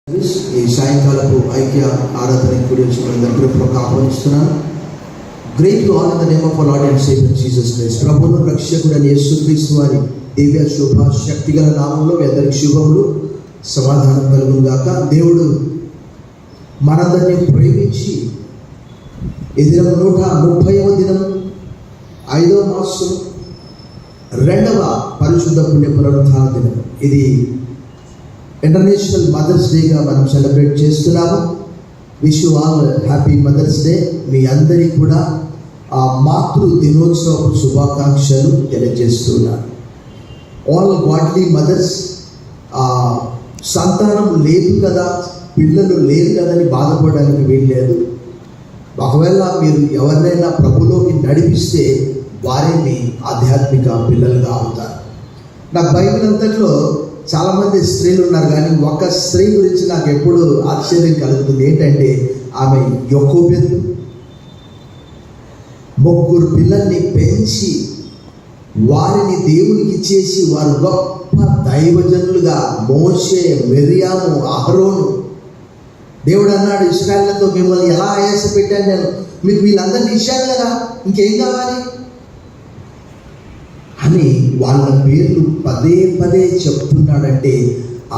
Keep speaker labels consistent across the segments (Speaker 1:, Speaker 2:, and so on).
Speaker 1: ఈ సాయంకాలపు ఐక్య ఆరాధన కూడి వచ్చిన ప్రభుత్వం ఆహ్వానిస్తున్నాను. Great to all in the name of our Lord and saviour Jesus Christ. ప్రభువును రక్షకుడైన యేసుక్రీస్తు వారి దివ్య శుభ శక్తిగల నామంలో మీ అందరికి శుభములు, సమాధానం కలుగును గాక. దేవుడు మనందరినీ ప్రేమించి ఈ దినం 130వ దినం 5వ మాసం 2వ పరిశుద్ధ పుణ్య పునరుత్థాన దినం. ఇది ఇంటర్నేషనల్ మదర్స్ డేగా మనం సెలబ్రేట్ చేస్తున్నాము. Wish you all happy mother's day. మీ అందరికీ కూడా ఆ మాతృ దినోత్సవ శుభాకాంక్షలు తెలియజేస్తున్నాను. All godly mothers. సంతానం లేదు కదా, పిల్లలు లేరు కదని బాధపడడానికి వీల్లేదు. ఒకవేళ మీరు ఎవరినైనా ప్రభులోకి నడిపిస్తే వారే మీ ఆధ్యాత్మిక పిల్లలుగా అవుతారు. నాకు బైబిల్ అంతట్లో చాలామంది స్త్రీలు ఉన్నారు, కానీ ఒక స్త్రీ గురించి నాకు ఎప్పుడు ఆశ్చర్యం కలుగుతుంది. ఏంటంటే ఆమె యోకోబెదు 3 పిల్లల్ని పెంచి వారిని దేవునికి ఇచ్చేసి వారు గొప్ప దైవజనులుగా మోషే, మిర్యాము, అహరోను. దేవుడు అన్నాడు, ఇశ్రాయేలుతో మిమ్మల్ని ఎలా ఆయాస పెట్టాను నేను, మీకు వీళ్ళందరినీ ఇచ్చాను కదా, ఇంకేం కావాలి అని వాళ్ళ పేర్లు పదే పదే చెప్తున్నాడంటే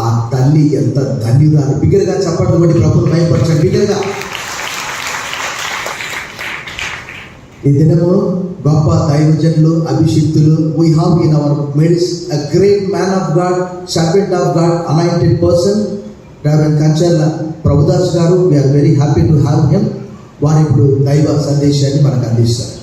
Speaker 1: ఆ తల్లి ఎంత ధన్యురాలు. బిగ్గరగా చెప్పడం బట్టి ప్రభుత్వం భయపరచండి. బిగ్గరగా ఈ దినము గొప్ప దైవజనులు, అభిషిక్తులు we have in our midst a great man of God, servant of God, anointed person, Reverend Kancharla Prabhudas గారు. we are very happy to have him. వారు ఇప్పుడు దైవ సందేశాన్ని మనకు అందిస్తారు.